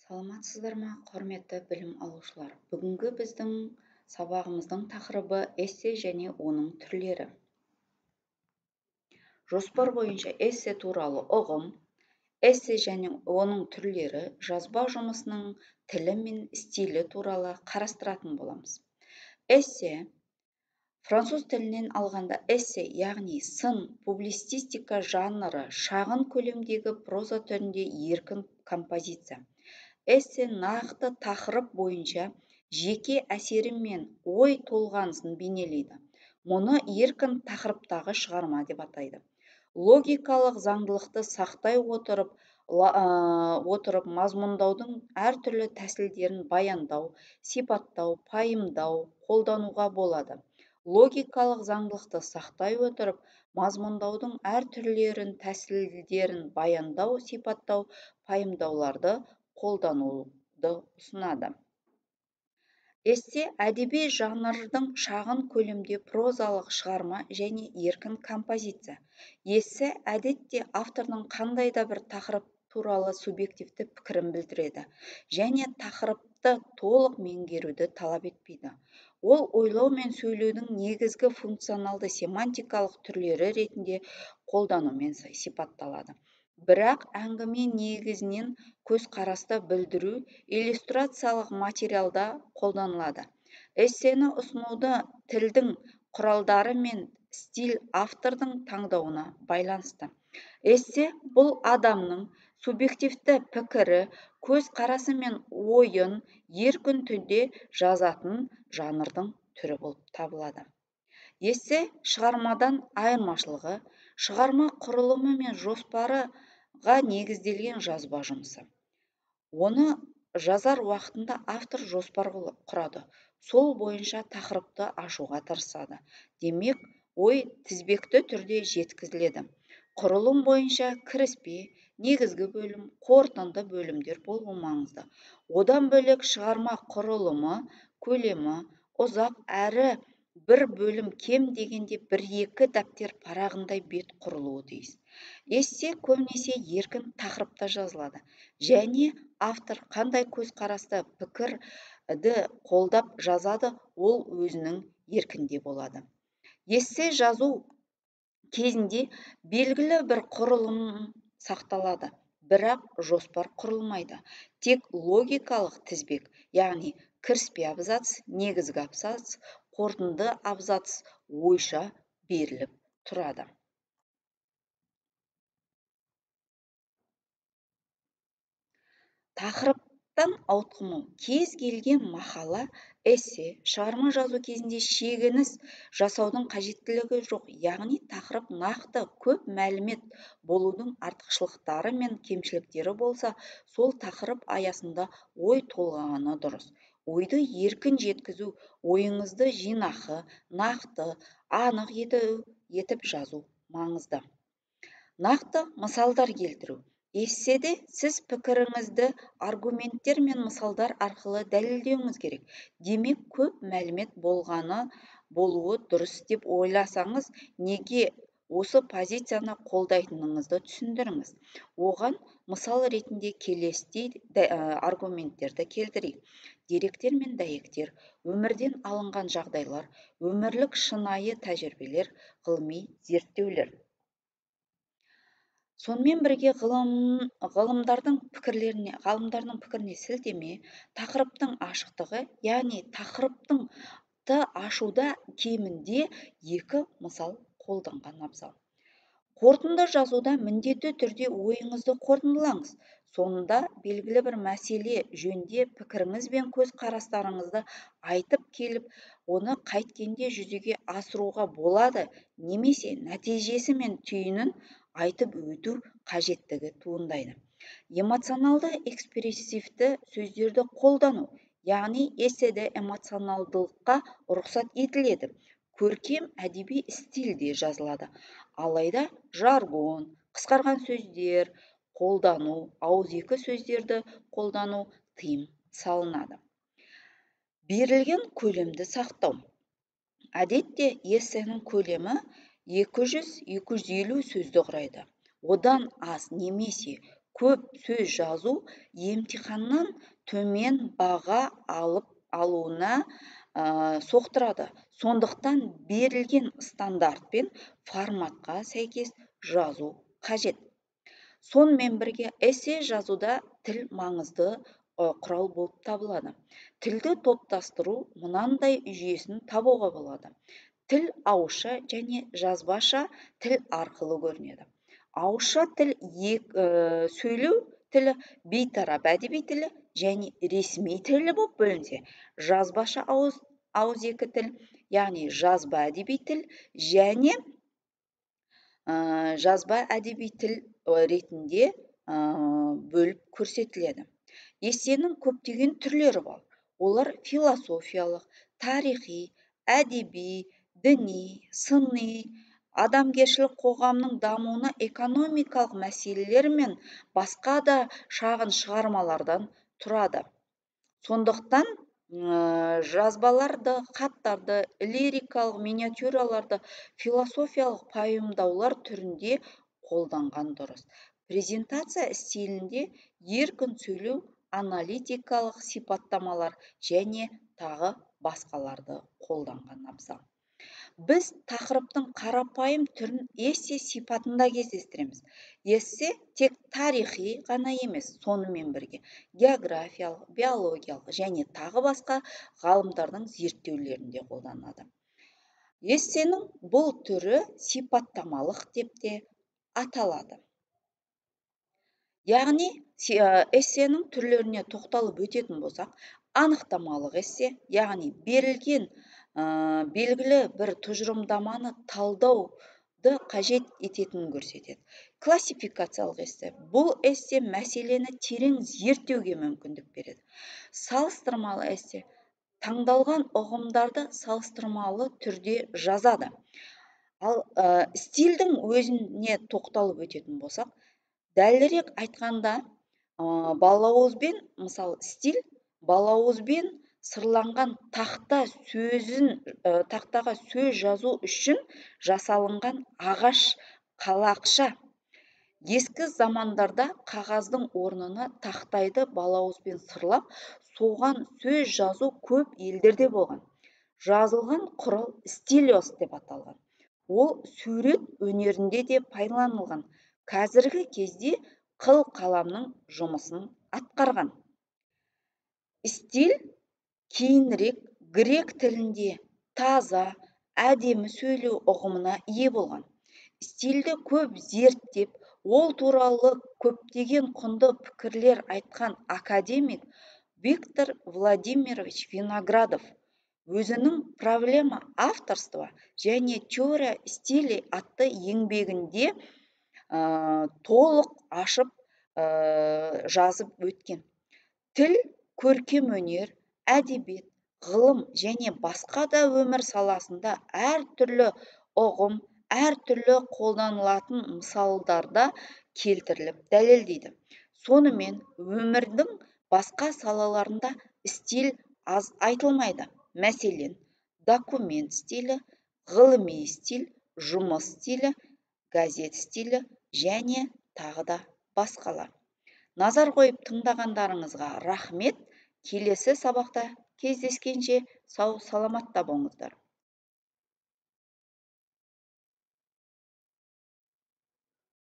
Саламатсыздар ма, құрметті білім алушылар? Бүгінгі біздің сабағымыздың тақырыбы эссе және оның түрлері. Жоспар бойынша эссе туралы ұғым, эссе және оның түрлері, жазба жұмысының тілі мен стилі туралы қарастыратын боламыз. Эссе француз тілінен алғанда эссе, яғни сын, публицистика жанры, шағын көлемдегі проза түрінде еркін композиция. Эссе нақты тақырып бойынша жеке әсері мен ой толғанысын бейнелейді. Мұны еркін тақырыптағы шығарма деп атайды. Логикалық заңдылықты сақтай отырып мазмұндаудың әртүрлі тәсілдерін баяндау, сипаттау, пайымдау, қолдануға болады. Логикалық заңдылықты сақтай отырып мазмұндаудың әртүрлерін тәсілдерін баяндау, сипаттау, пайымдауларды қолдануды ұсынады. Эссе әдеби жанрдың шағын көлемде прозалық шығарма және еркін композиция. Эссе әдетте автордың қандай да бір тақырып туралы субъективті пікірін білдіреді және тақырыпты толық меңгеруді талап етпейді. Ол ойлау мен сөйлеудің негізгі функционалды семантикалық түрлері ретінде қолданумен сипатталады. Бірақ әңгіме негізінен көзқарасты білдіру иллюстрациялық материалда қолданылады. Эссені ұсынуды тілдің құралдары мен стиль автордың таңдауына байланысты. Эссе бұл адамның субъективті пікірі, көзқарасы мен ойын еркін түрде жазатын жанрдың түрі болып табылады. Эссе шығармадан айырмашылығы, шығарма құрылымы мен жоспарға негізделген жазба жұмысы. Оны жазар уақытында автор жоспар құрады. Сол бойынша тақырыпты ашуға тырысады. Демек, ой тізбекті түрде жеткізіледі. Құрылым бойынша кіріспе, негізгі бөлім, қорытынды бөлімдер болуы маңызды. Одан бөлек шығарма құрылымы, көлемі ұзақ әрі бір бөлім кем дегенде 1-2 дәптер парағындай бет құрылуы тиіс. Эссе көбінесе еркін тақырыпта жазылады және автор қандай көзқарасты пікірді қолдап жазады, ол өзінің еркінде болады. Эссе жазу кезінде белгілі бір құрылым сақталады, бірақ жоспар құрылмайды. Тек логикалық тізбек, яғни кіріспе абзац, негізгі абзац, қорытынды абзац ойша беріліп тұрады. Тақырыптан ауытқымау. Кез келген мақала, эссе, шығарма жазу кезінде шегініс жасаудың қажеттілігі жоқ. Яғни тақырып нақты көп мәлімет болудың артықшылықтары мен кемшіліктері болса, сол тақырып аясында ой толғағаны дұрыс. Ойды еркін жеткізу, ойыңызды жинақы, нақты, анық етіп жазу маңызды. Нақты мысалдар келтіру. Эсседе сіз пікіріңізді аргументтер мен мысалдар арқылы дәлелдеуіңіз керек. Демек, көп мәлімет болуы дұрыс деп ойласаңыз, неге осы позицияны қолдайтыныңызды түсіндіріңіз. Оған мысал ретінде келесідей аргументтерді келтірейік. Деректер мен дәйектер, өмірден алынған жағдайлар, өмірлік шынайы тәжірибелер, ғылыми зерттеулер. Сонымен бірге ғалымдардың пікіріне сілтеме, тақырыптың ашықтығы, яғни тақырыптың ашуда кемінде 2 мысал қолданған абзал. Қорытынды жазуда міндетті түрде ойыңызды қорытындылаңыз. Соңында белгілі бір мәселе жөнінде пікіріңіз бен көзқарастарыңызды айтып келіп, оны қайткенде жүзеге асыруға болады, немесе нәтижесі мен түйінін айтып өту қажеттігі туындайды. Эмоционалды экспрессивті сөздерді қолдану, яғни эсседе эмоционалдылыққа рұқсат етіледі. Көркем әдеби стильде жазылады. Алайда жаргон, қысқарған сөздер қолдану, ауызекі сөздерді қолдану тыйым салынады. Берілген көлемді сақтау. Әдетте эссенің көлемі 200-250 сөзді құрайды. Одан аз немесе көп сөз жазу емтиханнан төмен баға алуына соқтырады. Сондықтан берілген стандарт пен форматқа сәйкес жазу қажет. Сонымен бірге эссе жазуда тіл маңызды құрал болып табылады. Тілді топтастыру мынандай жүйесін табуға болады. Тіл ауызша және жазбаша тіл арқылы көрінеді. Ауызша тіл сөйлеу тілі, бейтарап әдеби тілі және ресми тілі болып бөлінсе, жазбаша ауызекі тіл, яғни жазба әдеби тіл және жазба әдеби тіл ретінде бөліп көрсетіледі. Эссенің көптеген түрлері бар. Олар философиялық, тарихи, әдеби, діни, сыни, адамгершілік қоғамның дамуына экономикалық мәселелер мен басқа да шағын шығармалардан тұрады. Сондықтан жазбаларды, хаттарды, лирикалық миниатюраларды философиялық пайымдаулар түрінде қолданған дұрыс. Презентация стилінде еркін сөйлеу, аналитикалық сипаттамалар және тағы басқаларды қолданған абзал. Біз тақырыптың қарапайым түрін эссе сипатында кездестіреміз. Эссе тек тарихи ғана емес, сонымен бірге географиялық, биологиялық және тағы басқа ғалымдардың зерттеулерінде қолданылады. Эссенің бұл түрі сипаттамалық деп те аталады. Яғни, эссенің түрлеріне тоқталып өтетін болсақ, анықтамалық эссе, яғни берілген белгілі бір тұжырымдаманы талдауды қажет ететінін көрсетеді. Классификациялық эссе. Бұл эссе мәселені терең зерттеуге мүмкіндік береді. Салыстырмалы эссе. Таңдалған ұғымдарды салыстырмалы түрде жазады. Ал стильдің өзіне тоқталып өтетін болсақ, дәлірек айтқанда, стиль балауызбен сырланған тақтаға сөз жазу үшін жасалынған ағаш қалақша. Ескі замандарда қағаздың орнына тақтайды балауызбен сырлап, соған сөз жазу көп елдерде болған. Жазылған құрал стилос деп аталған. Ол сурет өнерінде де пайдаланылған. Қазіргі кезде қыл қаламның жұмысын атқарған. Стиль кейінірек грек тілінде таза, әдемі сөйлеу ұғымына ие болған. Стильді көп зерттеп, ол туралы көптеген құнды пікірлер айтқан академик Виктор Владимирович Виноградов өзінің проблема авторства және теория стилей атты еңбегінде толық ашып жазып өткен. Тіл, көркем өнер, әдебиет, ғылым және басқа да өмір саласында әртүрлі ұғым, әртүрлі қолданылатын мысалдарда келтіріліп дәлелдейді. Сонымен өмірдің басқа салаларында стиль аз айтылмайды. Мәселен, документ стилі, ғылыми стиль, жұмыс стилі, газет стилі және тағы да басқалар. Назар қойып тыңдағандарыңызға рахмет. Келесі сабақта кездескенше сау саламатта болыңыздар.